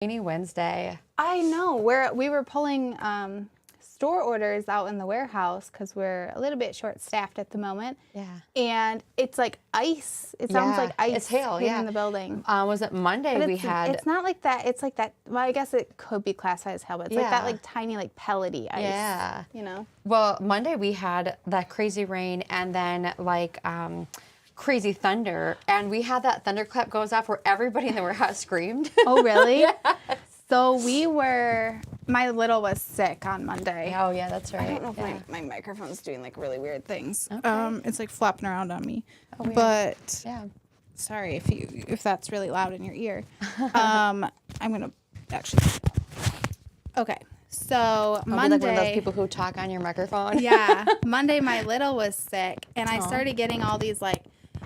Rainy Wednesday. I know. We were pulling store orders out in the warehouse because we're a little bit short-staffed at the moment. Yeah. And it's like ice. It sounds like ice. It's hail, in the building. Was it Monday But we had? It's not like that. It's like that. Well, I guess it could be classified as hail, but it's like that like tiny like pellety ice. Yeah. You know? Well, Monday we had that crazy rain and then like crazy thunder. And we had that thunderclap goes off where everybody in the warehouse screamed. Oh, really? Yes. So my little was sick on Monday. Oh, yeah, that's right. I don't know if my microphone's doing like really weird things. Okay. It's like flopping around on me. Oh, weird. But yeah. Sorry if that's really loud in your ear. I'm gonna actually. Okay, so Monday. Be like one of those people who talk on your microphone. Yeah, Monday my little was sick, and I started getting all these like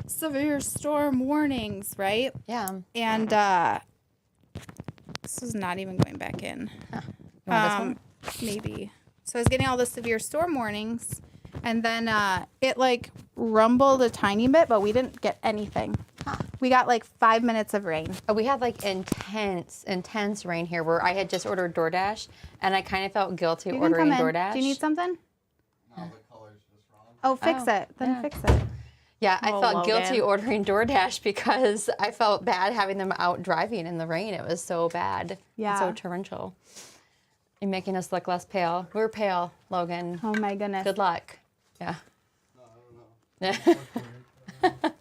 severe storm warnings, right? Yeah. And this is not even going back in. Huh. You want this one? Maybe. So I was getting all the severe storm warnings, and then it like rumbled a tiny bit, but we didn't get anything. Huh. We got like 5 minutes of rain. We had like intense rain here where I had just ordered DoorDash, and I kind of felt guilty ordering DoorDash. Do you need something? No, the color's just wrong. Oh, fix it. Then fix it. Yeah, I felt Logan. guilty ordering DoorDash because I felt bad having them out driving in the rain. It was so bad. Yeah. And so torrential. You're making us look less pale. We're pale, Logan. Oh my goodness. Good luck. Yeah. No, I don't know.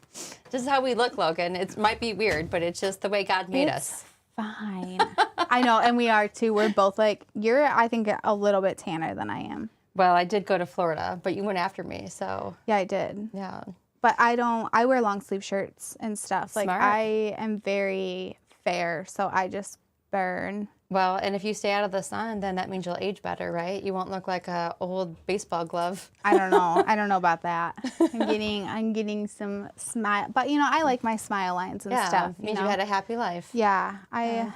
This is how we look, Logan. It might be weird, but it's just the way God made us. Fine. I know, and we are too. We're both like, you're, I think, a little bit tanner than I am. Well, I did go to Florida, but you went after me, so. Yeah, I did. Yeah. But I wear long sleeve shirts and stuff. Like, Smart. I am very fair, so I just burn. Well, and if you stay out of the sun, then that means you'll age better, right? You won't look like a old baseball glove. I don't know. I don't know about that. I'm getting some smile, but you know, I like my smile lines and stuff. Means you had a happy life. Yeah, I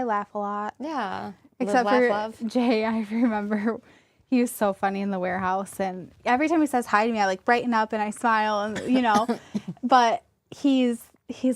laugh a lot. Yeah. Except Live, for laugh, love. Jay, I remember he was so funny in the warehouse, and every time he says hi to me, I like brighten up and I smile, and you know, but he's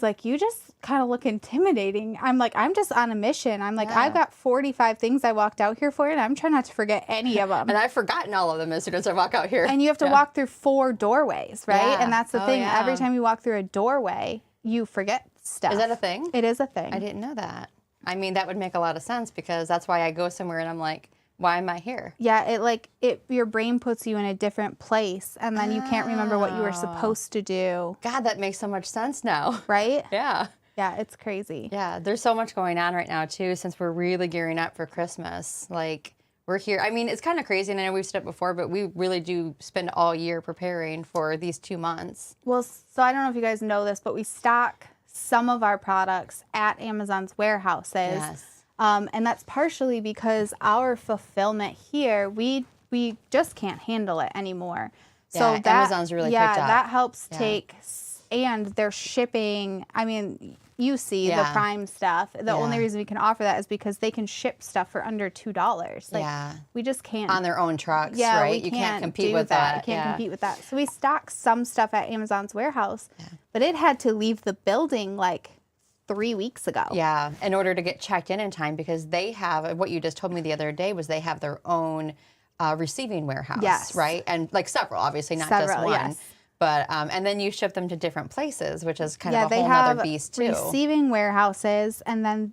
like, you just kind of look intimidating. I'm like, I'm just on a mission. I'm like, I've got 45 things I walked out here for, and I'm trying not to forget any of them. And I've forgotten all of them as soon as I walk out here. And you have to walk through 4 doorways, right? Yeah. And that's the thing. Yeah. Every time you walk through a doorway, you forget stuff. Is that a thing? It is a thing. I didn't know that. I mean, that would make a lot of sense because that's why I go somewhere and I'm like, why am I here? Yeah, your brain puts you in a different place, and then you can't remember what you were supposed to do. God, that makes so much sense now. Right? Yeah. Yeah, it's crazy. Yeah, there's so much going on right now, too, since we're really gearing up for Christmas. Like, we're here. I mean, it's kind of crazy, and I know we've said it before, but we really do spend all year preparing for these 2 months. Well, so I don't know if you guys know this, but we stock some of our products at Amazon's warehouses. Yes. And that's partially because our fulfillment here, we just can't handle it anymore. So Yeah, that, Amazon's really picked up. that helps Yeah. take, and their shipping, I mean, you see the Prime stuff. The only reason we can offer that is because they can ship stuff for under $2. Like, we just can't. On their own trucks, Yeah, right? we You can't compete do with that. that. You can't compete with that. So we stock some stuff at Amazon's warehouse, but it had to leave the building like 3 weeks ago. Yeah, in order to get checked in time because they have, what you just told me the other day was they have their own receiving warehouse, Yes. right? And like several, obviously, not Several, just one. yes. But, and then you ship them to different places, which is kind of a they whole have nother beast too. receiving warehouses, and then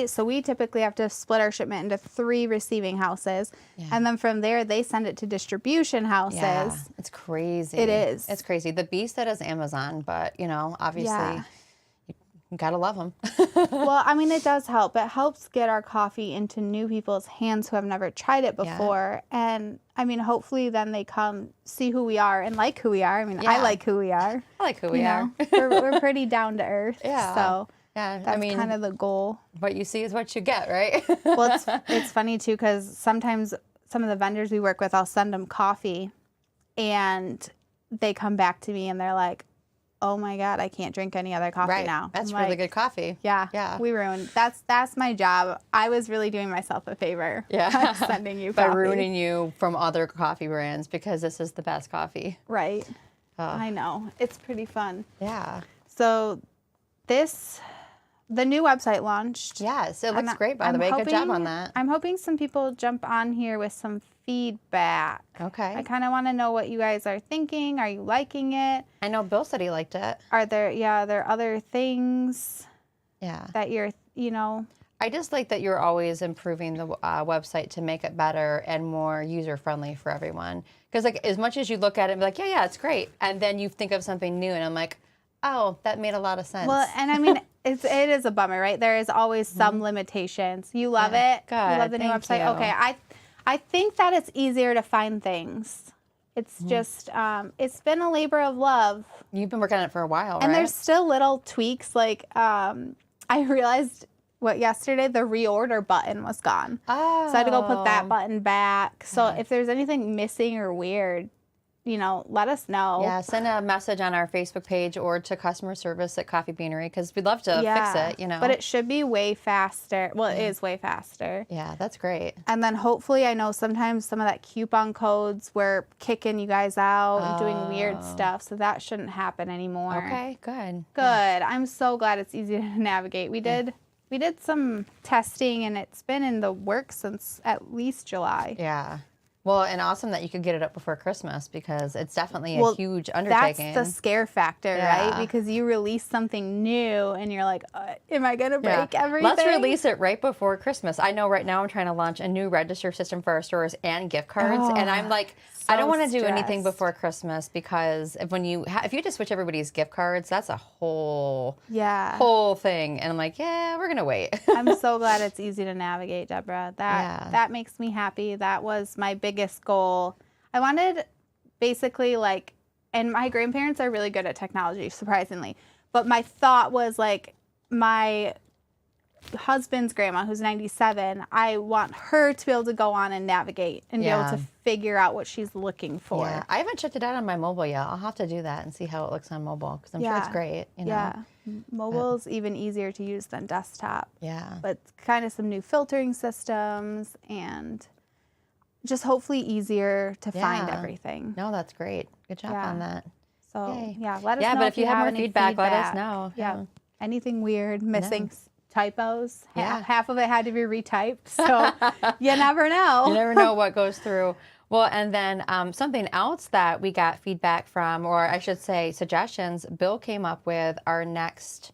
so we typically have to split our shipment into 3 receiving houses, and then from there they send it to distribution houses. Yeah, it's crazy. It is. It's crazy. The beast that is Amazon, but you know, obviously, you gotta love them. Well, I mean, it does help. It helps get our coffee into new people's hands who have never tried it before. And I mean, hopefully then they come see who we are and like who we are. I mean, I like who we are. I like who we are. We're pretty down to earth. Yeah. So Yeah, that's kind of the goal. What you see is what you get, right? Well, it's funny too, because sometimes some of the vendors we work with, I'll send them coffee and they come back to me and they're like, oh my God, I can't drink any other coffee now. That's I'm really like, good coffee. Yeah. Yeah. We ruined. That's my job. I was really doing myself a favor. Yeah. By sending you By coffee. ruining you from other coffee brands because this is the best coffee. Right. I know. It's pretty fun. Yeah. So this the new website launched. Yes, it looks And great, by the I'm way. Good job hoping- on that. I'm hoping some people jump on here with some feedback. Okay. I kind of want to know what you guys are thinking. Are you liking it? I know Bill said he liked it. Are there other things Yeah. that you're, you know? I just like that you're always improving the website to make it better and more user-friendly for everyone. Because like as much as you look at it and be like, yeah, it's great. And then you think of something new and I'm like, oh, that made a lot of sense. Well, and I mean, it is a bummer, right? There is always some limitations. You love it. Good. You love the new Thank website. you. Okay, I think that it's easier to find things. It's just it's been a labor of love, You've been working on it for a while, and right? there's still little tweaks. Like I realized yesterday the reorder button was gone, Oh. so I had to go put that button back. So if there's anything missing or weird, you know, let us know. Yeah, send a message on our Facebook page or to customer service at Coffee Beanery because we'd love to fix it, you know. But it should be way faster. Well, it is way faster. Yeah, that's great. And then hopefully, I know sometimes some of that coupon codes were kicking you guys out and doing weird stuff. So that shouldn't happen anymore. Okay, good. Good. I'm so glad it's easy to navigate. We did some testing and it's been in the works since at least July. Yeah. Well, and awesome that you could get it up before Christmas because it's definitely a huge undertaking. That's the scare factor, Yeah. right? Because you release something new and you're like, am I going to break everything? Let's release it right before Christmas. I know right now I'm trying to launch a new register system for our stores and gift cards. And I'm like, I don't want to do anything stressed. before Christmas because if you have to switch everybody's gift cards, that's a whole thing. And I'm like, yeah, we're going to wait. I'm so glad it's easy to navigate, Deborah. That makes me happy. That was my biggest goal. I wanted basically like, and my grandparents are really good at technology, surprisingly. But my thought was like my husband's grandma, who's 97, I want her to be able to go on and navigate and be able to figure out what she's looking for. Yeah, I haven't checked it out on my mobile yet. I'll have to do that and see how it looks on mobile because I'm sure it's great. You know? Yeah, mobile's even easier to use than desktop. Yeah. But kind of some new filtering systems and just hopefully easier to find everything. No, that's great. Good job on that. So Yay. let us know. But if you have more any feedback, let us know. Yeah. Anything weird, missing typos. Yeah. Half of it had to be retyped. So you never know. You never know what goes through. Well, and then something else that we got feedback from, or I should say suggestions, Bill came up with our next,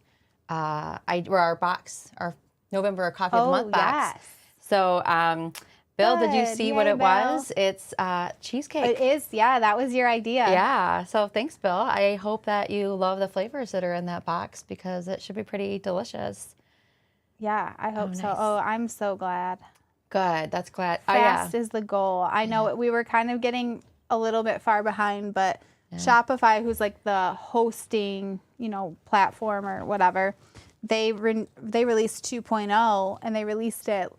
our box, our November Coffee of the Month box. Yes. So, Bill, did you Good. see Yay, what it Bill. was? It's cheesecake. It is. Yeah, that was your idea. Yeah. So thanks, Bill. I hope that you love the flavors that are in that box because it should be pretty delicious. Yeah, I hope so. nice. Oh, I'm so glad. Good. That's glad. Fast is the goal. I know we were kind of getting a little bit far behind, but Shopify, who's like the hosting, platform or whatever, they released 2.0 and they released it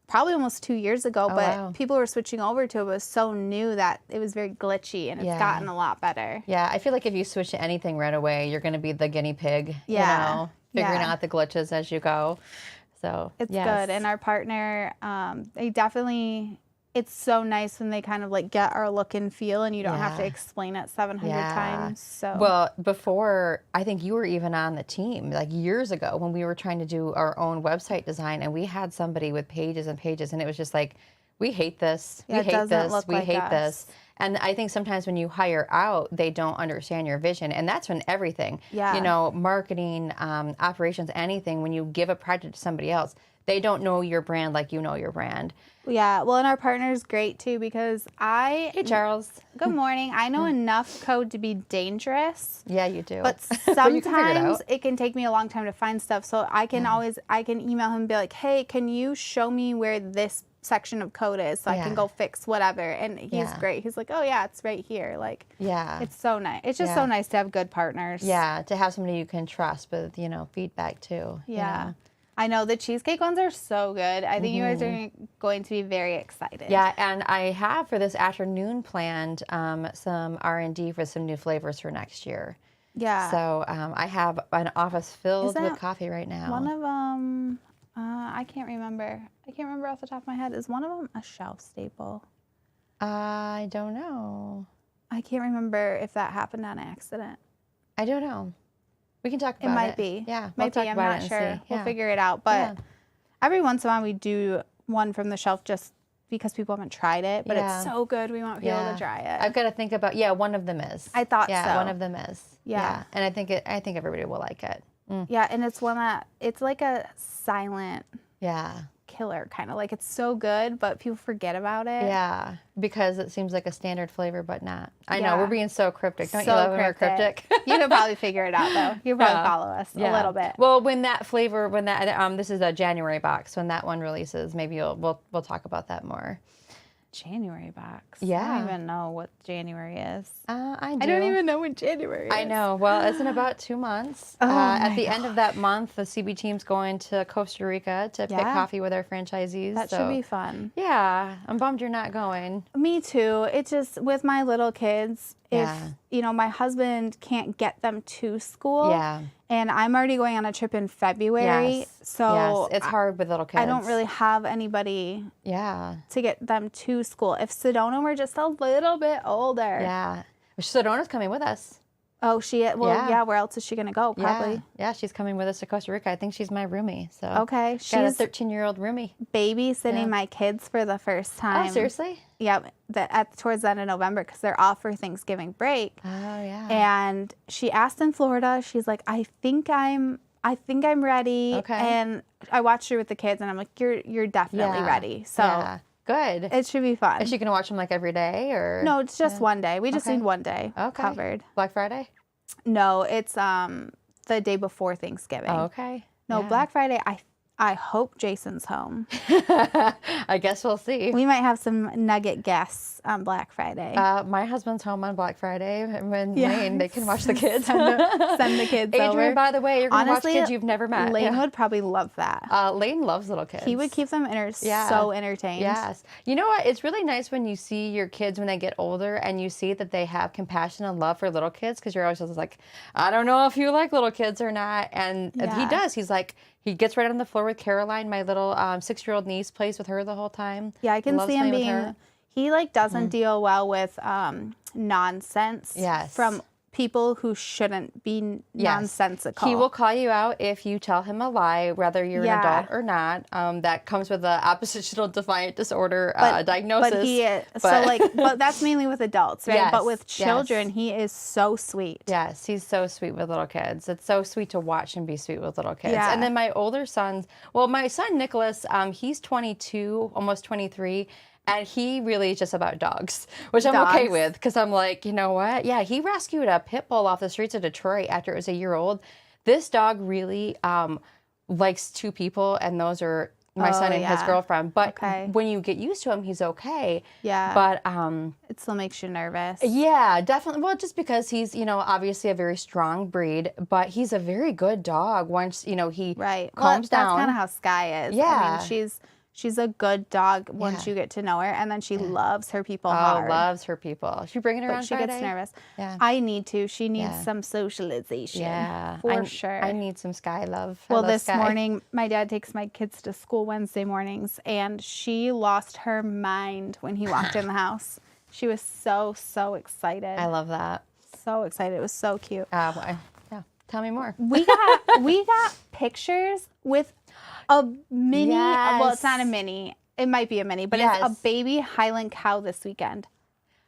probably almost 2 years ago, but people were switching over to it. It was so new that it was very glitchy and it's gotten a lot better. Yeah, I feel like if you switch to anything right away, you're going to be the guinea pig, figuring out the glitches as you go. So it's good. And our partner, it's so nice when they kind of like get our look and feel and you don't have to explain it 700 times. So well, before, I think you were even on the team like years ago when we were trying to do our own website design and we had somebody with pages and pages and it was just like, we hate this, we hate this, we hate this. And I think sometimes when you hire out, they don't understand your vision. And that's when everything, marketing, operations, anything, when you give a project to somebody else, they don't know your brand like you know your brand. Yeah, well, and our partner's great too because Hey, Charles. Good morning. I know enough code to be dangerous. Yeah, you do. But sometimes it can take me a long time to find stuff. So I can email him and be like, hey, can you show me where this section of code is so I can go fix whatever. And he's great. He's like, oh yeah, it's right here. Like, it's so nice. It's just so nice to have good partners. Yeah, to have somebody you can trust with, feedback too. Yeah. I know the cheesecake ones are so good. I think you guys are going to be very excited. Yeah, and I have for this afternoon planned some R&D for some new flavors for next year. Yeah. So I have an office filled with coffee right now. One of them, I can't remember. I can't remember off the top of my head. Is one of them a shelf staple? I don't know. I can't remember if that happened on accident. I don't know. We can talk about it. It might be. Yeah. Might we'll be. talk I'm about not it sure. and see. We'll Yeah. figure it out. But every once in a while we do one from the shelf just because people haven't tried it. But it's so good. We want people to try it. I've got to think about, one of them is. I thought so. Yeah, one of them is. Yeah. And I think everybody will like it. Yeah, and it's one that, it's like a silent killer, kind of. Like, it's so good, but people forget about it. Yeah, because it seems like a standard flavor, but not. I know, we're being so cryptic. Don't you So love when we're cryptic? You could probably figure it out, though. You probably follow us a little bit. Well, when that flavor, this is a January box. When that one releases, maybe we'll talk about that more. January box. Yeah. I don't even know what January is. I do. I don't even know when January is. I know. Well, it's in about 2 months. At the end of that month, the CB team's going to Costa Rica to pick coffee with our franchisees. That should be fun. Yeah. I'm bummed you're not going. Me too. It's just with my little kids, if, my husband can't get them to school. Yeah. And I'm already going on a trip in February. So it's hard with little kids. I don't really have anybody to get them to school. If Sedona were just a little bit older. Yeah. Sedona's coming with us. Oh, where else is she going to go? Probably. Yeah, she's coming with us to Costa Rica. I think she's my roomie. So okay. She's got a 13-year-old roomie. Babysitting my kids for the first time. Oh, seriously? Yeah, towards the end of November because they're off for Thanksgiving break. Oh, yeah. And she asked in Florida, she's like, I think I'm ready. Okay. And I watched her with the kids and I'm like, you're definitely ready. So good. It should be fun. Is she going to watch them like every day or? No, it's just one day. We just need one day covered. Black Friday? No, it's the day before Thanksgiving. Oh, okay. No, Black Friday, I hope Jason's home. I guess we'll see. We might have some nugget guests on Black Friday. My husband's home on Black Friday. When Lane, they can watch the kids. Send the kids Adrian, over. by the way, you're going to watch Honestly, kids you've never met. Lane would probably love that. Lane loves little kids. He would keep them so entertained. Yes. You know what? It's really nice when you see your kids when they get older and you see that they have compassion and love for little kids because you're always just like, I don't know if you like little kids or not. And he does. He's like, he gets right on the floor with Caroline, my little 6-year-old niece, plays with her the whole time. Yeah, I can see him being, he doesn't deal well with nonsense from people who shouldn't be nonsensical. He will call you out if you tell him a lie, whether you're an adult or not. That comes with the oppositional defiant disorder diagnosis. But that's mainly with adults, right? Yes, but with children, he is so sweet. Yes, he's so sweet with little kids. It's so sweet to watch him be sweet with little kids. Yeah. And then my older sons, my son Nicholas, he's 22, almost 23. And he really is just about dogs, which I'm okay with because I'm like, you know what? Yeah, he rescued a pit bull off the streets of Detroit after it was a year old. This dog really likes 2 people, and those are my son and his girlfriend. But when you get used to him, he's okay. Yeah. But it still makes you nervous. Yeah, definitely. Well, just because he's, obviously a very strong breed, but he's a very good dog once, he calms down. That's kind of how Skye is. Yeah. I mean, she's a good dog once you get to know her, and then she loves her people hard. Oh, loves her people. Should we bring it around She Friday? gets nervous. Yeah. I need to. She needs some socialization. Yeah. For sure. I need some Skye love. Well, this morning, my dad takes my kids to school Wednesday mornings, and she lost her mind when he walked in the house. She was so excited. I love that. So excited. It was so cute. Yeah. Tell me more. We got pictures with a mini. Well, it's not a mini. It might be a mini, but it's a baby Highland cow this weekend.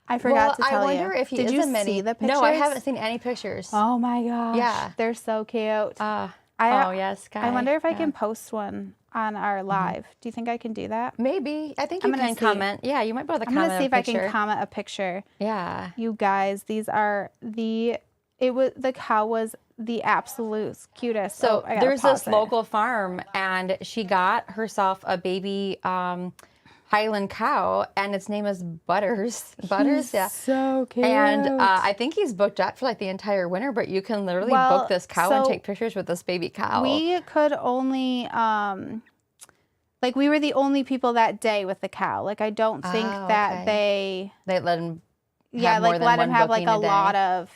I forgot to tell you. I wonder if he Did is you a mini. see the pictures? No, I haven't seen any pictures. Oh my gosh. Yeah. They're so cute. Yes, Skye. I wonder if I can post one on our live. Do you think I can do that? Maybe. I think you can comment. Yeah, you might be able to comment. I'm going to see if I can comment a picture. Yeah. You guys, these are the cow was the absolute cutest. So there's this local farm, and she got herself a baby Highland cow, and its name is Butters. Butters, yeah. So cute. And I think he's booked up for like the entire winter, but you can literally book this cow and take pictures with this baby cow. We could only, we were the only people that day with the cow. Like, I don't think that they let him. Let him have like a lot of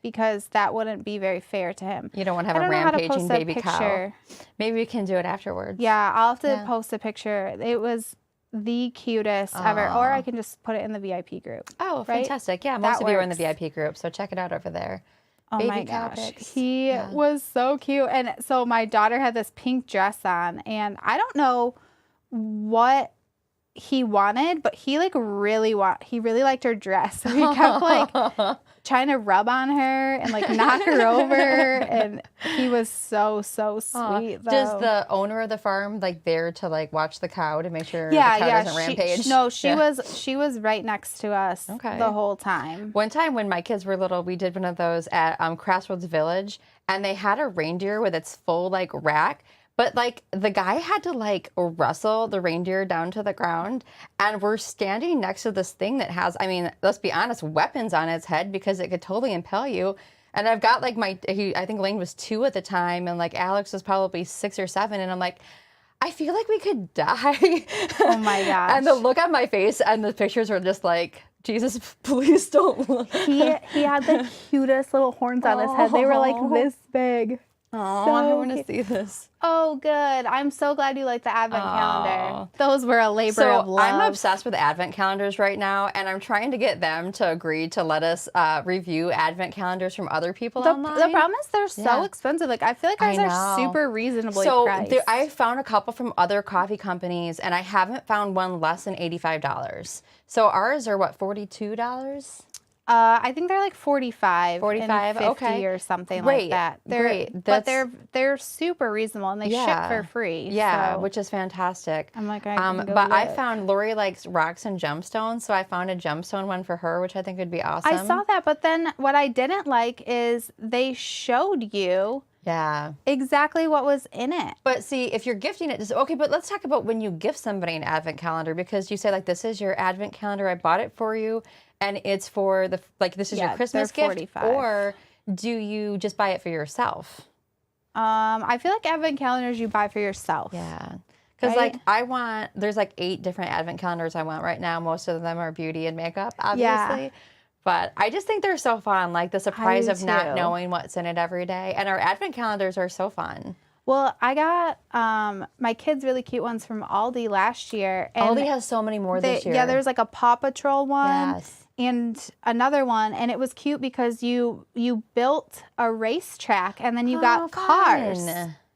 because that wouldn't be very fair to him. You don't want to have a rampaging baby cow. Maybe we can do it afterwards. Yeah, I'll have to post a picture. It was the cutest ever. Or I can just put it in the VIP group. Oh, fantastic. Yeah, most of you are in the VIP group, so check it out over there. Oh baby my cow gosh. pics. He was so cute. And so my daughter had this pink dress on, and I don't know what he wanted, but he like really liked her dress. So he kept like trying to rub on her and like knock her over, and he was so sweet. Though. Does the owner of the farm like there to like watch the cow to make sure the cow doesn't rampage? No, she was right next to us the whole time. One time when my kids were little, we did one of those at Crossroads Village, and they had a reindeer with its full like rack. But, like, the guy had to, like, wrestle the reindeer down to the ground. And we're standing next to this thing that has, I mean, let's be honest, weapons on its head because it could totally impale you. And I've got, like, I think Lane was 2 at the time. And, like, Alex was probably 6 or 7. And I'm like, I feel like we could die. Oh, my gosh. And the look on my face and the pictures were just like, Jesus, please don't look. He had the cutest little horns on his head. They were, like, this big. Oh, so I want to see this. Oh, good. I'm so glad you like the advent calendar. Those were a labor of love. I'm obsessed with advent calendars right now, and I'm trying to get them to agree to let us review advent calendars from other people online. The problem is they're so expensive. Like I feel like ours are super reasonably priced. So I found a couple from other coffee companies, and I haven't found one less than $85. So ours are what, $42? I think they're like 45 45, and 50 or something like that. But they're super reasonable, and they ship for free. Yeah, so. which is fantastic. I'm like, but I found Lori likes rocks and gemstones, so I found a gemstone one for her, which I think would be awesome. I saw that, but then what I didn't like is they showed you exactly what was in it. But see, if you're gifting it, okay, but let's talk about when you gift somebody an advent calendar, because you say, like, this is your advent calendar, I bought it for you, and it's for the, like, this is your Christmas gift, 45. Or do you just buy it for yourself? I feel like advent calendars you buy for yourself. Yeah. Because, like, there's like 8 different advent calendars I want right now. Most of them are beauty and makeup, obviously. Yeah. But I just think they're so fun, like the surprise of not knowing what's in it every day. And our advent calendars are so fun. Well, I got my kids really cute ones from Aldi last year. And Aldi has so many more this year. Yeah, there's like a Paw Patrol one and another one. And it was cute because you built a racetrack and then you got cars.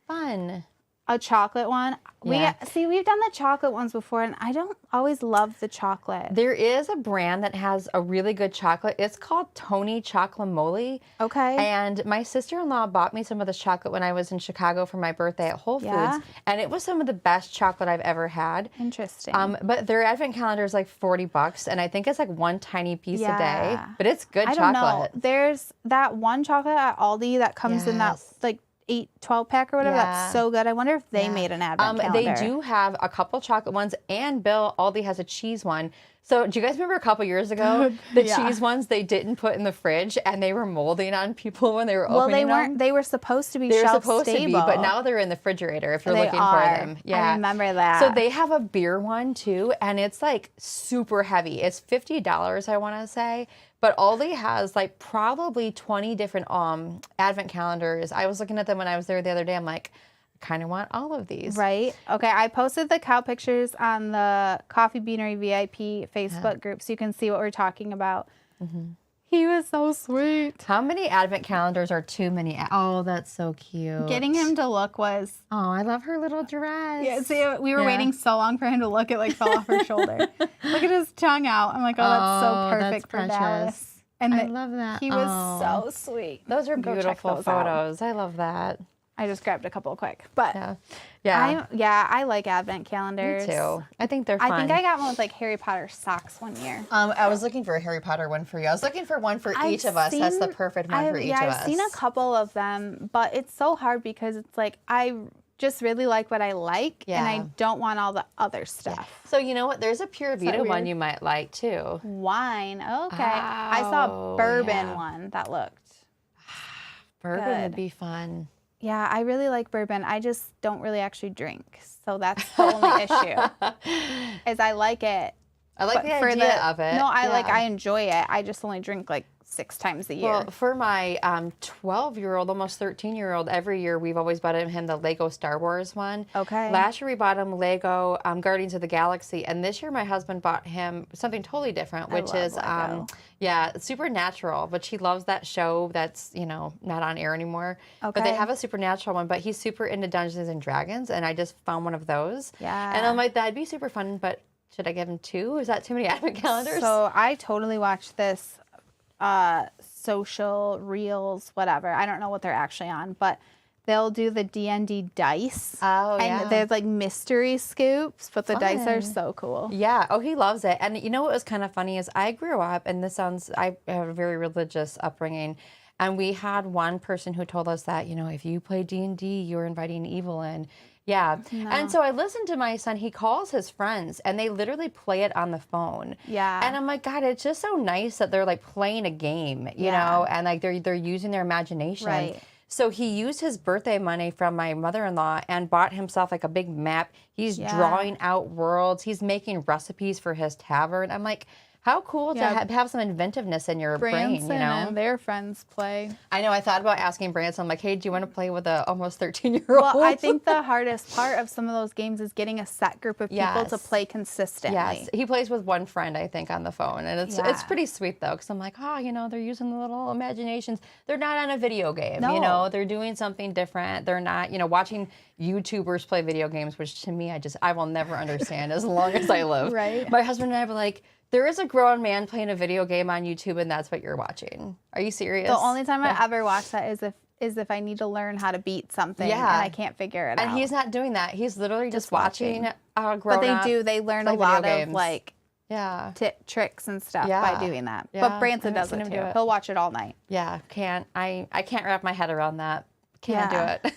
Fun. A chocolate one. Yeah. We've done the chocolate ones before, and I don't always love the chocolate. There is a brand that has a really good chocolate. It's called Tony Chocomole. Okay. And my sister-in-law bought me some of this chocolate when I was in Chicago for my birthday at Whole Foods, and it was some of the best chocolate I've ever had. Interesting. But their advent calendar is like $40, and I think it's like one tiny piece a day. But it's good chocolate. I don't know. There's that one chocolate at Aldi that comes in that like 12 pack or whatever. That's so good. I wonder if they made an advent calendar. They do have a couple chocolate ones, and Bill, Aldi has a cheese one. So do you guys remember a couple years ago, the cheese ones they didn't put in the fridge, and they were molding on people when they were opening them? Well, they weren't. They were supposed to be shelf stable. But now they're in the refrigerator if you're looking for them. Yeah, I remember that. So they have a beer one too, and it's like super heavy. It's $50, I want to say. But Aldi has like probably 20 different advent calendars. I was looking at them when I was there the other day. I'm like, I kind of want all of these. Right. Okay. I posted the cow pictures on the Coffee Beanery VIP Facebook group so you can see what we're talking about. Mm-hmm. He was so sweet. How many advent calendars are too many? Oh, that's so cute. Getting him to look was... Oh, I love her little dress. Yeah, see, we were waiting so long for him to look. It like fell off her shoulder. Look at his tongue out. I'm like, oh, that's so perfect for Dallas. And I love that. He was so sweet. Those are beautiful photos. I love that. I just grabbed a couple quick. But I like advent calendars. Me too. I think they're fun. I think I got one with like Harry Potter socks one year. I was looking for a Harry Potter one for you. I was looking for one for each of us. That's the perfect one for each of us. I've seen a couple of them, but it's so hard because it's like I just really like what I like, and I don't want all the other stuff. Yeah. So you know what? There's a Pure Vita one you might like too. Wine. Okay. I saw a bourbon one that looked Bourbon good. would be fun. Yeah, I really like bourbon. I just don't really actually drink. So that's the only issue. Is I like it. I like the idea of it. No, I enjoy it. I just only drink like 6 times a year. Well, for my 12-year-old, almost 13-year-old, every year we've always bought him the Lego Star Wars one. Okay. Last year we bought him Lego Guardians of the Galaxy, and this year my husband bought him something totally different, which is Supernatural, which he loves that show that's, not on air anymore. Okay. But they have a Supernatural one, but he's super into Dungeons and Dragons, and I just found one of those. Yeah. And I'm like, that'd be super fun, but should I give him 2? Is that too many advent calendars? So I totally watched this social reels, whatever. I don't know what they're actually on, but they'll do the D&D dice. Oh, and there's like mystery scoops, but the dice are so cool. Yeah. Oh, he loves it. And you know what was kind of funny is I grew up, and I have a very religious upbringing, and we had one person who told us that, if you play D&D, you're inviting evil in. Yeah. No. And so I listened to my son. He calls his friends, and they literally play it on the phone. Yeah. And I'm like, God, it's just so nice that they're like playing a game, you know, and like they're using their imagination. Right. So he used his birthday money from my mother-in-law and bought himself like a big map. He's drawing out worlds. He's making recipes for his tavern. I'm like, how cool to have some inventiveness in your brain, Branson and their friends play. I know. I thought about asking Branson, I'm like, hey, do you want to play with a almost 13-year-old? Well, I think the hardest part of some of those games is getting a set group of people to play consistently. Yes. He plays with one friend, I think, on the phone. And it's pretty sweet, though, because I'm like, they're using the little imaginations. They're not on a video game, They're doing something different. They're not, watching YouTubers play video games, which to me, I will never understand as long as I live. Right. My husband and I were like, there is a grown man playing a video game on YouTube, and that's what you're watching. Are you serious? The only time I ever watch that is if I need to learn how to beat something and I can't figure it out. And he's not doing that. He's literally just watching a grown up. But they learn a lot of like tricks and stuff by doing that. Yeah. But Branson does it too. He'll watch it all night. Yeah, I can't wrap my head around that. Can't do it.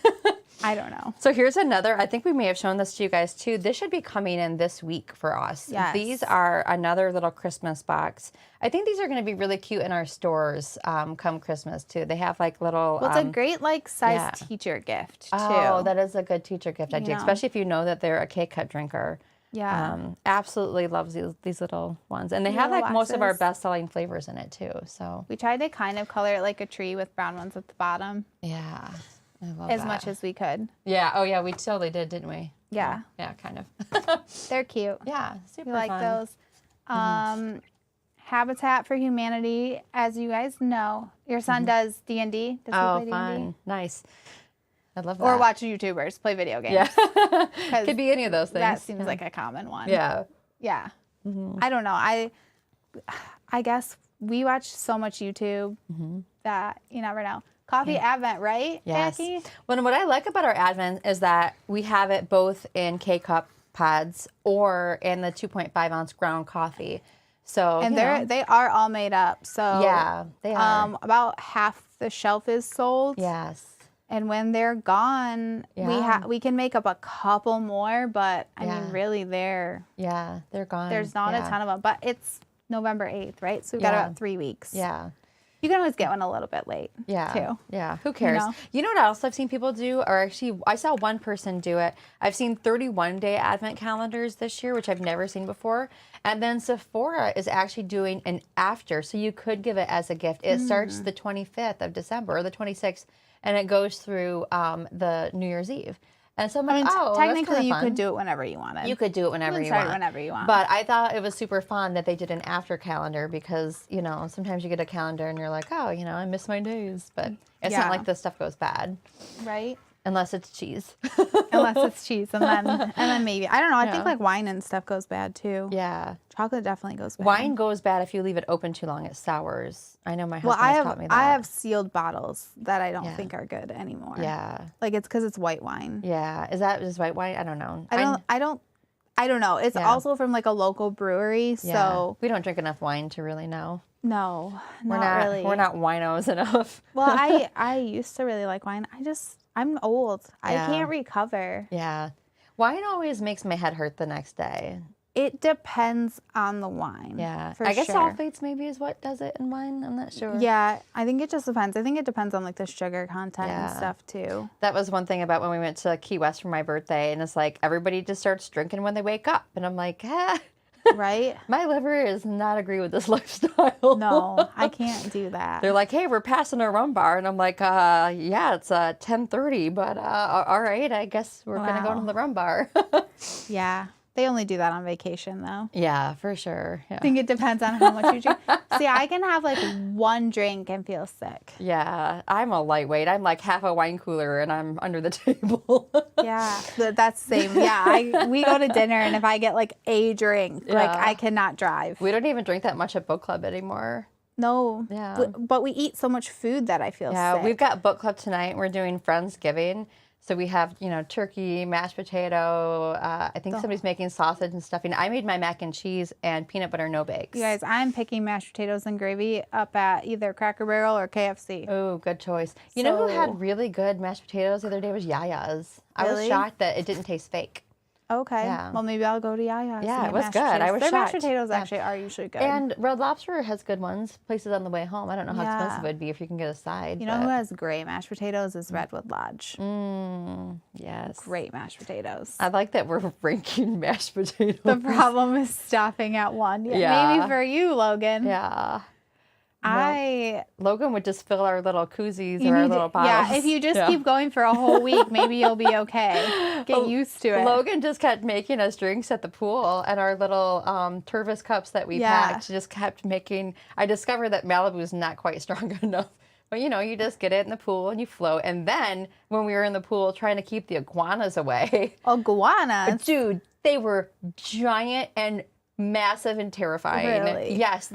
I don't know. So here's another, I think we may have shown this to you guys too. This should be coming in this week for us. Yes. These are another little Christmas box. I think these are going to be really cute in our stores come Christmas too. They have like little... Well, it's a great like size teacher gift too. Oh, that is a good teacher gift idea, especially if you know that they're a K-Cup drinker. Yeah. Absolutely loves these little ones. And they have like most of our best-selling flavors in it too. So we tried to kind of color it like a tree with brown ones at the bottom. Yeah. I love as much as we could. Yeah. Oh, yeah. We totally did, didn't we? Yeah. Yeah, kind of. They're cute. Yeah, super we like fun. those. Habitat for Humanity, as you guys know, your son does D&D. Does he play fun. D&D? Nice. I love that. Or watch YouTubers play video games. Yeah. Could be any of those things. That seems like a common one. Yeah. Yeah. I don't know. I guess we watch so much YouTube that you never know. Coffee Advent, right, yes. Jackie? Well, what I like about our Advent is that we have it both in K-Cup pods or in the 2.5-ounce ground coffee. So and they are all made up. So yeah, they are. About half the shelf is sold. Yes. And when they're gone, we can make up a couple more, but I mean, really, they're gone. There's not a ton of them, but it's November 8th, right? So we've got about 3 weeks. Yeah. You can always get one a little bit late, too. Yeah, who cares? You know what else I've seen people do? Or actually, I saw one person do it. I've seen 31-day advent calendars this year, which I've never seen before. And then Sephora is actually doing an after, so you could give it as a gift. It starts the 25th of December, or the 26th, and it goes through the New Year's Eve. And so I'm like, technically you could do it whenever you wanted. You could do it whenever you want. Whenever you want. But I thought it was super fun that they did an after calendar because, sometimes you get a calendar and you're like, I miss my days. But it's not like this stuff goes bad. Right. Unless it's cheese. Unless it's cheese. And then maybe. I don't know. I think like wine and stuff goes bad too. Yeah. Chocolate definitely goes bad. Wine goes bad if you leave it open too long. It sours. I know my husband has taught me that. I have sealed bottles that I don't think are good anymore. Yeah. Like it's because it's white wine. Yeah. Is that just white wine? I don't know. I don't know. It's also from like a local brewery. So we don't drink enough wine to really know. No, not really. We're not winos enough. Well, I used to really like wine. I'm old. I can't recover. Yeah. Wine always makes my head hurt the next day. It depends on the wine. Yeah. I guess sulfates maybe is what does it in wine. I'm not sure. Yeah. I think it just depends. I think it depends on like the sugar content and stuff too. That was one thing about when we went to Key West for my birthday. And it's like everybody just starts drinking when they wake up. And I'm like, Right? My liver does not agree with this lifestyle. No, I can't do that. They're like, hey, we're passing a rum bar. And I'm like, yeah, it's 10:30, but all right, I guess we're going to go to the rum bar. Yeah. They only do that on vacation, though. Yeah, for sure. Yeah. I think it depends on how much you drink. See, I can have like one drink and feel sick. Yeah, I'm a lightweight. I'm like half a wine cooler and I'm under the table. Yeah, that's the same. Yeah, we go to dinner and if I get like a drink, like I cannot drive. We don't even drink that much at book club anymore. No. Yeah. But we eat so much food that I feel sick. Yeah, we've got book club tonight. We're doing Friendsgiving. So we have, turkey, mashed potato. I think somebody's making sausage and stuffing. I made my mac and cheese and peanut butter no bakes. You guys, I'm picking mashed potatoes and gravy up at either Cracker Barrel or KFC. Oh, good choice. You know who had really good mashed potatoes the other day was Yaya's. I was shocked that it didn't taste fake. Okay. Yeah. Well, maybe I'll go to Yaya's. Yeah, it was good. I was Their shocked. mashed potatoes actually are usually good. And Red Lobster has good ones. Places on the way home. I don't know how expensive it would be if you can get a side. You know who has great mashed potatoes is Redwood Lodge. Yes. Great mashed potatoes. I like that we're ranking mashed potatoes. The problem is stopping at one. Yeah. Maybe for you, Logan. Yeah. Logan would just fill our little koozies or our little bottles. Yeah, if you just keep going for a whole week, maybe you'll be okay. Get used to it. Logan just kept making us drinks at the pool, and our little Tervis cups that we packed just kept making. I discovered that Malibu's not quite strong enough. But, you just get it in the pool and you float. And then when we were in the pool trying to keep the iguanas away. Iguanas? Dude, they were giant and massive and terrifying. Really? Yes,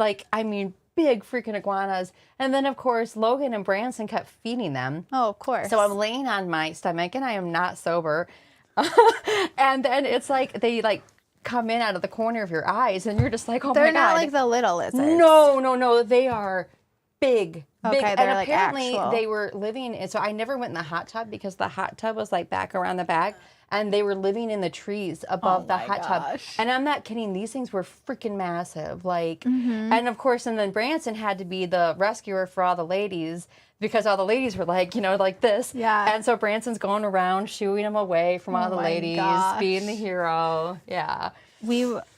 big freaking iguanas. And then, of course, Logan and Branson kept feeding them. Oh, of course. So I'm laying on my stomach and I am not sober. And then it's like they come in out of the corner of your eyes and you're just like, oh my God. They're not like the little lizards. No. They are big. Okay, big. they're And like apparently actual. they were living in, so I never went in the hot tub because the hot tub was like back around the back. And they were living in the trees above the hot tub. And I'm not kidding. These things were freaking massive. And of course, and then Branson had to be the rescuer for all the ladies because all the ladies were like this. Yeah. And so Branson's going around shooing them away from all the ladies, being the hero. Yeah.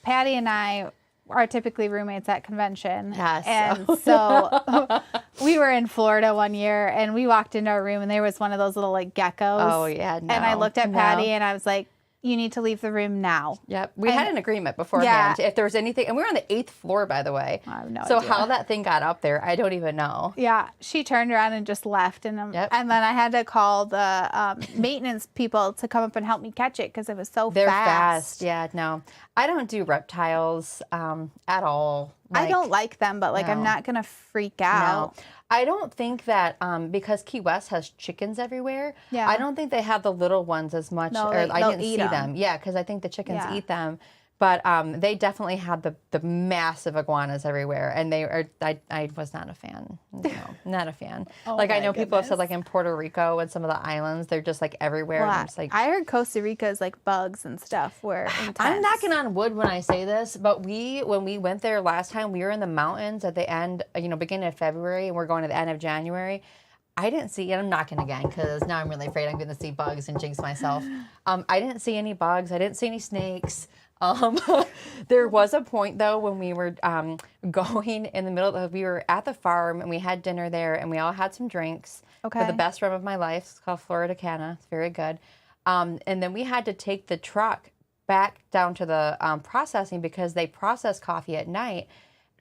Patty and I are typically roommates at convention. Yes. And so we were in Florida one year and we walked into our room and there was one of those little geckos. Oh, yeah. No, and I looked at Patty and I was like, you need to leave the room now. Yep. We had an agreement beforehand. If there was anything, and we were on the 8th floor, by the way. I have no idea. idea. How that thing got up there, I don't even know. Yeah. She turned around and just left. And then I had to call the maintenance people to come up and help me catch it because it was so They're fast. Yeah, no. I don't do reptiles at all. I don't like them, but I'm not going to freak out. No. I don't think that because Key West has chickens everywhere, I don't think they have the little ones as much. No, I didn't see them. them. Yeah, because I think the chickens eat them. But they definitely had the massive iguanas everywhere, and they are. I was not a fan. No, not a fan. I know people have said in Puerto Rico and some of the islands, they're just everywhere. Well, and it's I heard Costa Rica's bugs and stuff were intense. I'm knocking on wood when I say this, but when we went there last time, we were in the mountains at the end, beginning of February, and we're going to the end of January. I didn't see, and I'm knocking again because now I'm really afraid I'm going to see bugs and jinx myself. I didn't see any bugs. I didn't see any snakes. There was a point though when we were going in the middle of, we were at the farm and we had dinner there and we all had some drinks. Okay. For the best rum of my life. It's called Florida Cana. It's very good. And then we had to take the truck back down to the processing because they process coffee at night.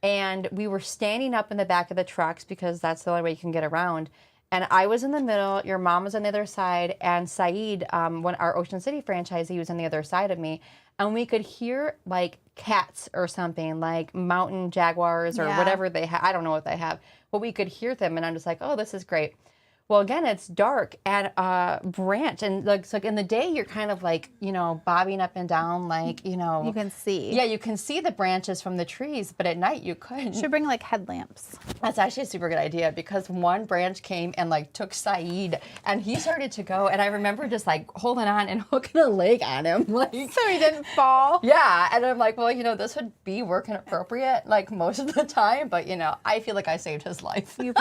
And we were standing up in the back of the trucks because that's the only way you can get around. And I was in the middle, your mom was on the other side, and Saeed, our Ocean City franchisee, was on the other side of me. And we could hear cats or something, mountain jaguars or whatever they have. I don't know what they have. But we could hear them, and I'm just like, oh, this is great. Well, again, it's dark and branch, and in the day you're kind of bobbing up and down, you can see. Yeah, you can see the branches from the trees, but at night you couldn't. Should bring headlamps. That's actually a super good idea because one branch came and took Saeed, and he started to go, and I remember just holding on and hooking a leg on him, so he didn't fall. Yeah, and I'm like, well, this would be working appropriate most of the time, but I feel like I saved his life. You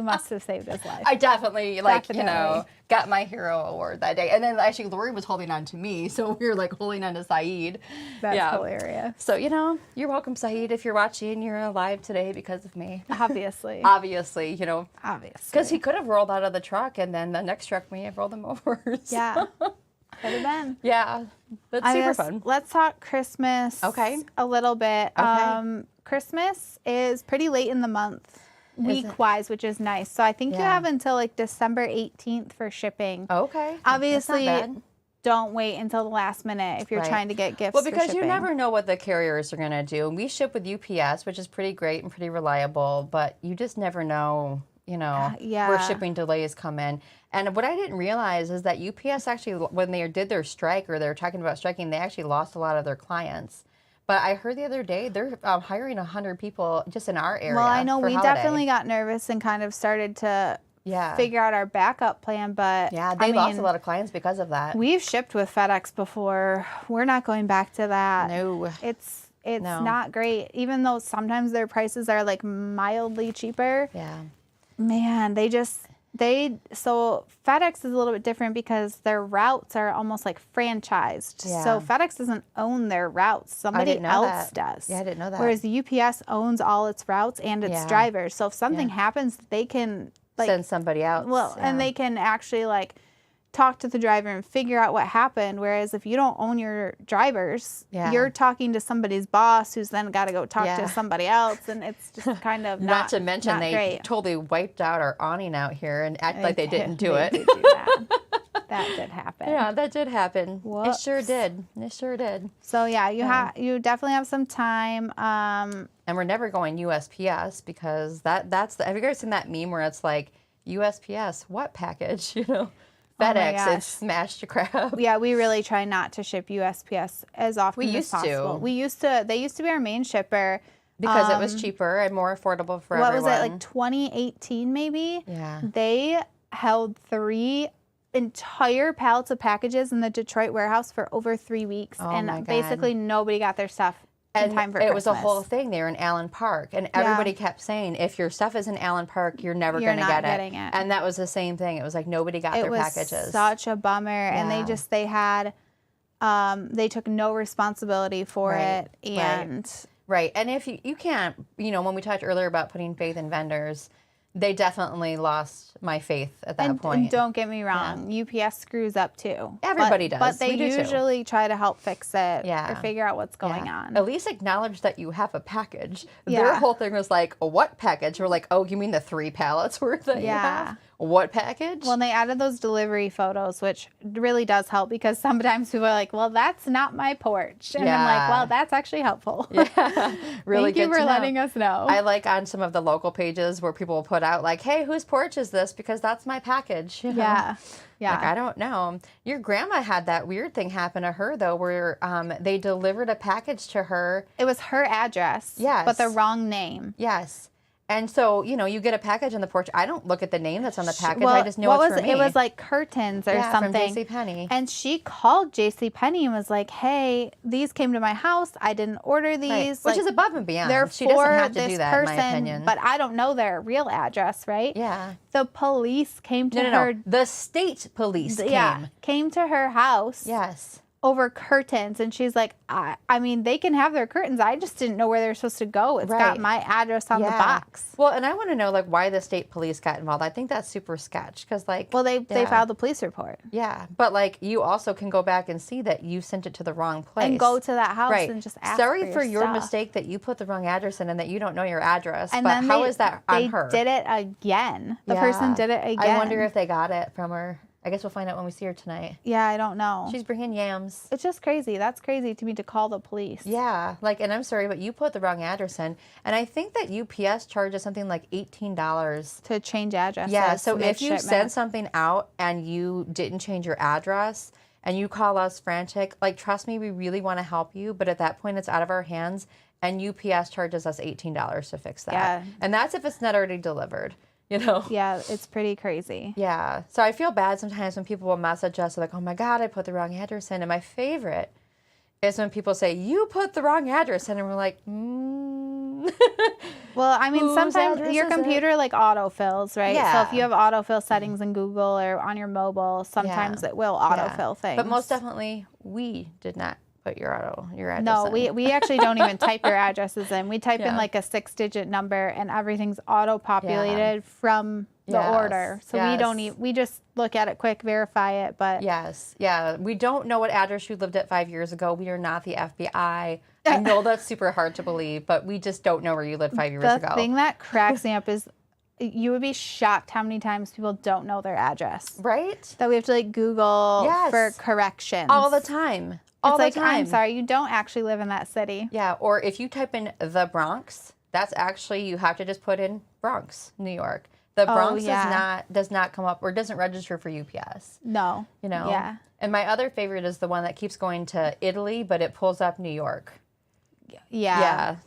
must have saved his life. I definitely definitely, like, you know, Definitely. got my hero award that day. And then actually Lori was holding on to me, so we were like holding on to Saeed. That's hilarious. So, you know, you're welcome, Saeed. If you're watching, you're alive today because of me. Obviously. Obviously, you know. Obviously. Because he could have rolled out of the truck and then the next truck may have rolled him over. So. Yeah. Could have been. Yeah. That's super fun. Let's talk Christmas a little bit. Okay. Christmas is pretty late in the month, week-wise, which is nice. So I think you have until like December 18th for shipping. Okay. Obviously, That's not bad. don't wait until the last minute if you're trying to get gifts. Well, because for you shipping. never know what the carriers are going to do. We ship with UPS, which is pretty great and pretty reliable, but you just never know, you know, where shipping delays come in. And what I didn't realize is that UPS actually, when they did their strike, or they were talking about striking, they actually lost a lot of their clients. But I heard the other day they're hiring 100 people just in our area. Well, I know for we holiday. definitely got nervous and kind of started to figure out our backup plan. But they lost a lot of clients because of that. We've shipped with FedEx before. We're not going back to that. No. It's not great. Even though sometimes their prices are like mildly cheaper. Yeah. Man, so FedEx is a little bit different because their routes are almost like franchised. Yeah. So FedEx doesn't own their routes. Somebody else does. Yeah, I didn't know that. Whereas UPS owns all its routes and its drivers. So if something happens, they can like send somebody else. Well, and they can actually like talk to the driver and figure out what happened. Whereas if you don't own your drivers, you're talking to somebody's boss who's then got to go talk to somebody else, and it's just kind of not to mention they great. totally wiped out our awning out here and act like they didn't do it. Did do that. That did happen. Yeah, that did happen. Whoops. It sure did. It sure did. So yeah, you definitely have some time. And we're never going USPS because that's have you guys seen that meme where it's like USPS what package, you know? FedEx, it's smashed to crap. Yeah, we really try not to ship USPS as often as possible. We used to. They used to be our main shipper. Because it was cheaper and more affordable for everyone. What was it, like 2018 maybe? Yeah. They held 3 entire pallets of packages in the Detroit warehouse for over 3 weeks. Oh and my God. basically nobody got their stuff in time for Christmas. It was a whole thing. They were in Allen Park. And everybody kept saying, if your stuff is in Allen Park, you're never going to get it. And that was the same thing. It was like nobody got their packages. It was such a bummer. And they took no responsibility for it. And Right. And if you can't, you know, when we talked earlier about putting faith in vendors, they definitely lost my faith at that point. And don't get me wrong, UPS screws up too. Everybody does. But they usually try to help fix it or figure out what's going on. At least acknowledge that you have a package. Their whole thing was like, what package? We're like, oh, you mean the 3 pallets worth that you have? What package? Well, and they added those delivery photos, which really does help because sometimes people are like, well, that's not my porch. And I'm like, well, that's actually helpful. Yeah, really good to know. Thank you for letting us know. I like on some of the local pages where people will put out like, hey, whose porch is this? Because that's my package. You know? Yeah. Like, I don't know. Your grandma had that weird thing happen to her, though, where they delivered a package to her. It was her address. Yes. But the wrong name. Yes. And so, you know, you get a package on the porch. I don't look at the name that's on the package. I just know it's for me. It was like curtains or something. From JCPenney. And she called JCPenney and was like, hey, these came to my house. I didn't order these. Right. Which is above and beyond. They're she doesn't for have to this do that, person, in my opinion. but I don't know their real address, right? Yeah. The police came to her. No. The state police came. Yeah, came to her house. Yes. Over curtains, and she's like, I mean, they can have their curtains. I just didn't know where they're supposed to go. It's got my address on the box. Well, and I want to know like why the state police got involved. I think that's super sketch because like, well, they filed a police report. Yeah, but like you also can go back and see that you sent it to the wrong place and go to that house and just ask. Sorry for your stuff. mistake that you put the wrong address in and that you don't know your address. And but then how is that on her? They did it again. The person did it again. I wonder if they got it from her. I guess we'll find out when we see her tonight. Yeah, I don't know. She's bringing yams. It's just crazy. That's crazy to me to call the police. Yeah, like, and I'm sorry, but you put the wrong address in. And I think that UPS charges something like $18 to change addresses. Yeah, so if you send something out and you didn't change your address and you call us frantic, like, trust me, we really want to help you. But at that point, it's out of our hands. And UPS charges us $18 to fix that. Yeah. And that's if it's not already delivered. You know? Yeah, it's pretty crazy. Yeah. So I feel bad sometimes when people will message us like, oh my God, I put the wrong address in. And my favorite is when people say, you put the wrong address in. And we're like, Well, I mean, Whose sometimes address your is it? computer like autofills, right? So Yeah. if you have autofill settings in Google or on your mobile, sometimes it will autofill things. But most definitely, we did not put your address No, in. we actually don't even type your addresses in. We type in Yeah. like a 6-digit number, and everything's auto-populated from the order. So we don't we just look at it quick, verify it, but Yes. Yeah. We don't know what address you lived at 5 years ago. We are not the FBI. I know that's super hard to believe, but we just don't know where you lived 5 years ago. the thing that cracks me up is you would be shocked how many times people don't know their address. Right? That we have to like Google Yes. for corrections. All the time. All It's the like, time. I'm sorry, you don't actually live in that city. Yeah. Or if you type in the Bronx, that's actually, you have to just put in Bronx, New York. The Bronx does not come up or doesn't register for UPS. No. You know? Yeah. And my other favorite is the one that keeps going to Italy, but it pulls up New York. Yeah.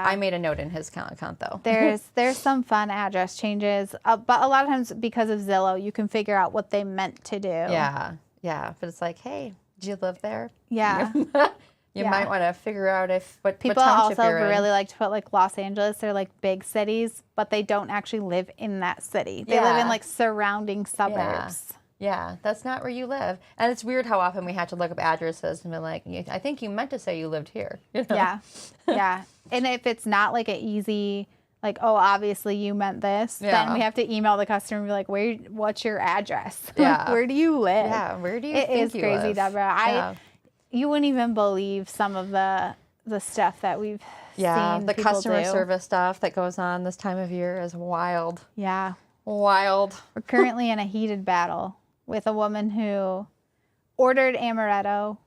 I made a note in his account though. There's some fun address changes, but a lot of times because of Zillow, you can figure out what they meant to do. Yeah. Yeah. But it's like, hey, do you live there? Yeah. You might want to figure out what People township also you're in. really like to put like Los Angeles or like big cities, but they don't actually live in that city. They live in like surrounding suburbs. Yeah, that's not where you live. And it's weird how often we have to look up addresses and be like, I think you meant to say you lived here. You know? Yeah. Yeah. And if it's not like an easy, like, oh, obviously you meant this, then we have to email the customer and be like, what's your address? Yeah. Where do you live? Yeah, where do you It think is you crazy, live? Deborah. You wouldn't even believe some of the stuff that we've seen the people customer do. service stuff that goes on this time of year is wild. Yeah. Wild. We're currently in a heated battle with a woman who ordered amaretto,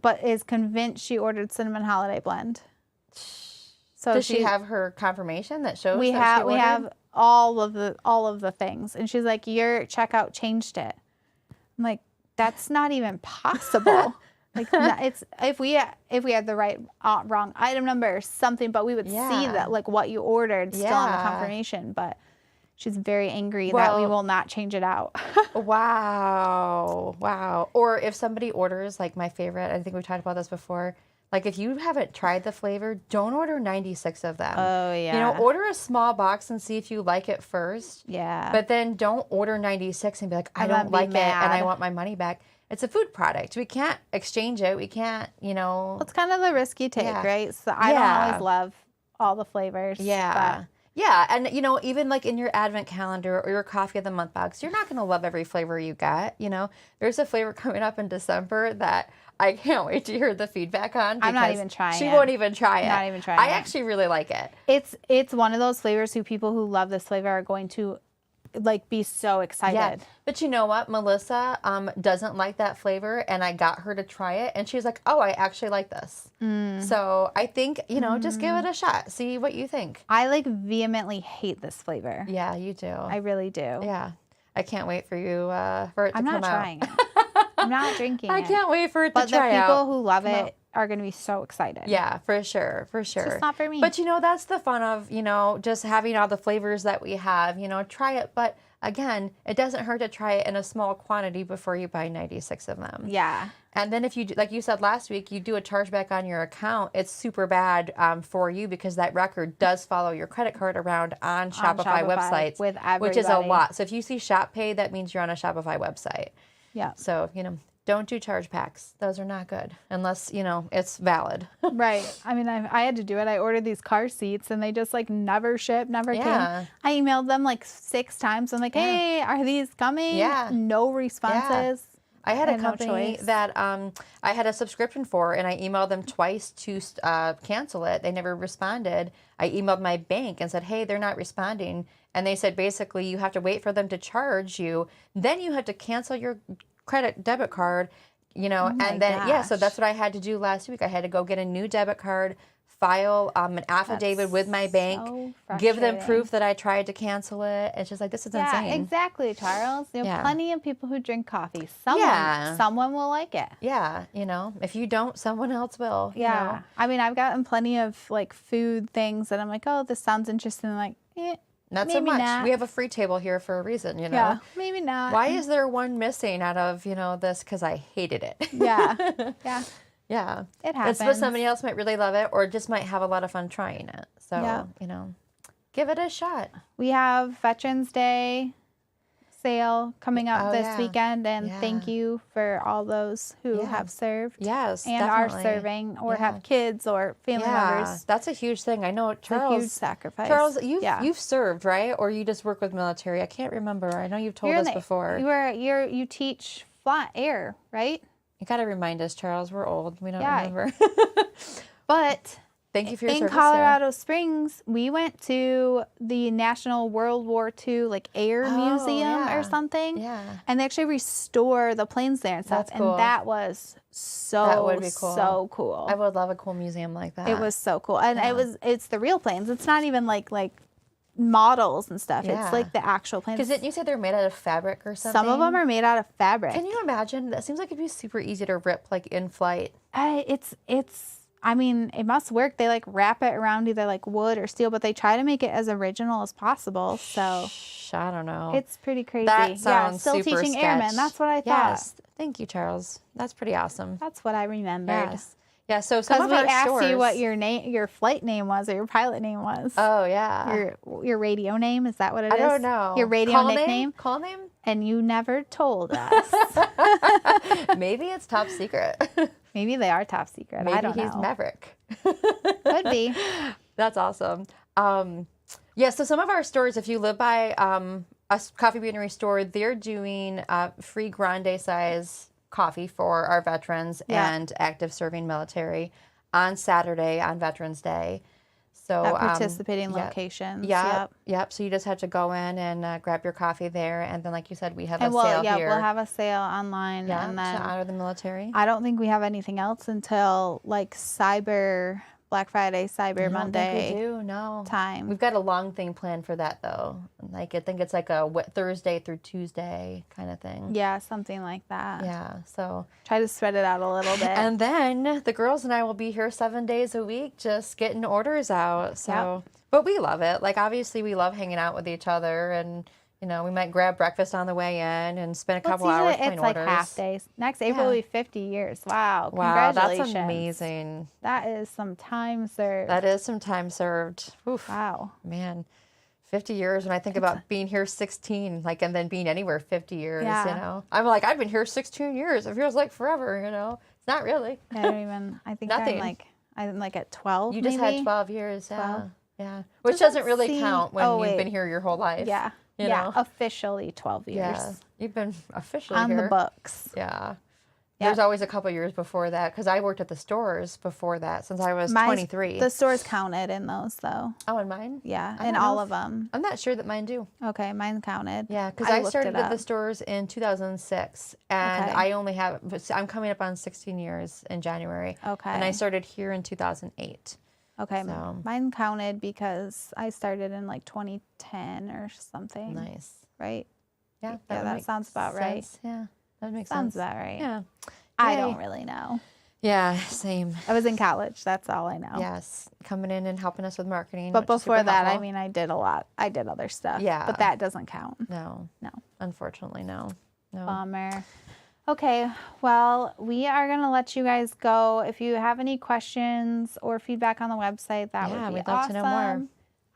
but is convinced she ordered cinnamon holiday blend. So Does she have her confirmation that shows we that she ordered? we have all of the things, and she's like, your checkout changed it. I'm like, that's not even possible. Like, it's if we had the right wrong item number or something, but we would see that like what you ordered still on the confirmation. But she's very angry that we will not change it out. Wow. Or if somebody orders, like my favorite, I think we've talked about this before. Like if you haven't tried the flavor, don't order 96 of them. Oh yeah. You know, order a small box and see if you like it first. Yeah. But then don't order 96 and be like, I don't like it and I want my money back. It's a food product. We can't exchange it. We can't, Well, it's kind of the risk you take, right? So I don't always love all the flavors. Yeah. But yeah. And, even like in your advent calendar or your coffee of the month box, you're not going to love every flavor you get. There's a flavor coming up in December that I can't wait to hear the feedback on. I'm not even trying it. She won't even try it. Not even trying it. I actually really like it. It's one of those flavors who people who love this flavor are going to like be so excited. Yeah. But you know what? Melissa doesn't like that flavor, and I got her to try it, and she's like, oh, I actually like this. So I think, just give it a shot. See what you think. I like vehemently hate this flavor. Yeah, you do. I really do. Yeah. I can't wait for you for it to come out. I'm not trying it. I'm not drinking I it. can't wait for it But to try out. the people who love it are going to be so excited. Yeah, for sure. It's just not for me. But that's the fun of, just having all the flavors that we have, try it. But again, it doesn't hurt to try it in a small quantity before you buy 96 of them. Yeah. And then if you, like you said last week, you do a chargeback on your account, it's super bad for you because that record does follow your credit card around on Shopify websites, with everybody. which is a lot. So if you see Shop Pay, that means you're on a Shopify website. Yeah. So, don't do chargebacks. Those are not good unless, it's valid. Right. I mean, I had to do it. I ordered these car seats and they just like never shipped, never came. I emailed them like 6 times. I'm like, hey, are these coming? Yeah. No responses. I had a company that I had a subscription for, and I emailed them twice to cancel it. They never responded. I emailed my bank and said, hey, they're not responding. And they said, basically, you have to wait for them to charge you. Then you have to cancel your debit card, and then, so that's what I had to do last week. I had to go get a new debit card, file an affidavit with my bank, give them proof that I tried to cancel it. It's just like, this is insane. Yeah, exactly, Charles. Plenty of people who drink coffee. Someone will like it. Yeah, if you don't, someone else will. Yeah. I mean, I've gotten plenty of like food things that I'm like, oh, this sounds interesting. I'm like, not maybe so much. not. We have a free table here for a reason, Yeah, maybe not. Why is there one missing out of, this? Because I hated it. Yeah. Yeah. Yeah. It happens. But somebody else might really love it or just might have a lot of fun trying it. So, Give it a shot. We have Veterans Day sale coming up this yeah. weekend, and Yeah. thank you for all those who have served. Yes, and definitely. are serving or have kids or family members. That's a huge thing. I know Charles. It's a huge sacrifice. Charles, you've served, right? Or you just work with military? I can't remember. I know you've told us before. You teach flat air, right? You got to remind us, Charles. We're old. We don't remember. But thank you for your in service. Colorado Springs, we went to the National World War II Air Museum or something. Yeah. And they actually restore the planes there and stuff. That's cool. And that was That would be cool. so cool. I would love a cool museum like that. It was so cool. And it's the real planes. It's not even like models and stuff. Yeah. It's like the actual planes. Because didn't you say they're made out of fabric or something? Some of them are made out of fabric. Can you imagine? That seems like it'd be super easy to rip in flight. I mean, it must work. They wrap it around either wood or steel, but they try to make it as original as possible. So I don't know. it's pretty crazy. That sounds still super teaching sketch. airmen. That's what I thought. Yes. Thank you, Charles. That's pretty awesome. That's what I remembered. Yes. Yeah. So some Because of we our asked stores. you what your flight name was or your pilot name was. Oh yeah. Your radio name, is that what it is? I don't know. Your radio Call nickname? Name? Call name? And you never told us. Maybe it's top secret. Maybe they are top secret. Maybe I don't he's know. Maverick. Could be. That's awesome. Yeah, so some of our stores, if you live by a Coffee Beanery store, they're doing free grande size coffee for our veterans and active serving military on Saturday on Veterans Day. So At participating locations. Yep. So you just have to go in and grab your coffee there, and then, like you said, we have a And sale here. we'll have a sale online, yeah, and then to honor the military. I don't think we have anything else until Black Friday, Cyber Monday. I don't think we do. No time. We've got a long thing planned for that though. I think it's a Thursday through Tuesday kind of thing. Yeah, something like that. Yeah. So try to spread it out a little bit. and then the girls and I will be here 7 days a week, just getting orders out. So, but we love it. Obviously, we love hanging out with each other, and we might grab breakfast on the way in and spend a couple hours playing orders. It's half days. Next April will be 50 years. Wow. Wow, Congratulations. that's amazing. That is some time served. That is some time served. Oof. Wow. Man, 50 years. When I think about being here 16, and then being anywhere 50 years, I'm I've been here 16 years. It feels like forever, It's not really. I don't even, I think Nothing. I'm at 12. You just maybe? had 12 years. 12. Yeah. Which doesn't really count when you've been here your whole life. Yeah. You know? Officially 12 years. Yeah. You've been officially on here. the books. Yeah. There's always a couple years before that, because I worked at the stores before that since I was 23. The stores counted in those, though. Oh, in mine? Yeah, I in don't know all if- of them. I'm not sure that mine do. Okay, mine counted. Yeah, because I looked started it at the up. stores in 2006, and Okay. I'm coming up on 16 years in January. Okay. And I started here in 2008. Okay, So- mine counted because I started in 2010 or something. Nice. Right? Yeah, Yeah, would that make sounds about right. sense. Yeah, that makes Sounds sense. about right. Yeah. I Yay. don't really know. Yeah, same. I was in college. That's all I know. Yes, coming in and helping us with marketing. But which is before super that, helpful. I did a lot. I did other stuff. Yeah. But that doesn't count. No, No. unfortunately, no. Bummer. Okay, well, we are going to let you guys go. If you have any questions or feedback on the website, that would be we'd love to know more.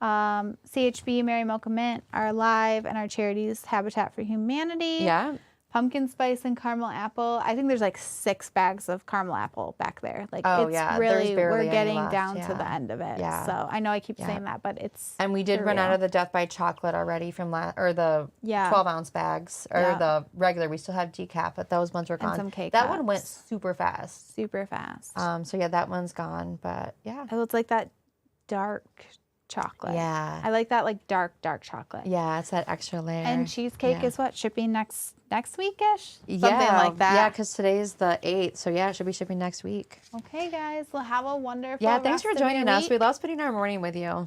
CHB, Mary Mocha Mint, are live, and our charities, Habitat for Humanity. Yeah. Pumpkin spice and caramel apple. I think there's 6 bags of caramel apple back there. Oh, it's yeah, really, there's barely we're any getting left, down to yeah. the end of it. Yeah. So I know I keep saying that, but it's And we did for run out real. of the Death by Chocolate already from the Yeah. 12-ounce bags, or Yeah. the regular. We still have decaf, but those ones are gone. some K That one went cups. super fast. super fast. So yeah, that one's gone, but yeah. Oh, it's like that dark chocolate. Yeah. I like that dark chocolate. Yeah, it's that extra layer. And cheesecake Yeah. is what, shipping next weekish? Yeah, Something like that. Yeah, because today's the 8th, so yeah, it should be shipping next week. Okay, guys. Well, have a wonderful Yeah, thanks for rest of your joining us. week. We love spending our morning with you.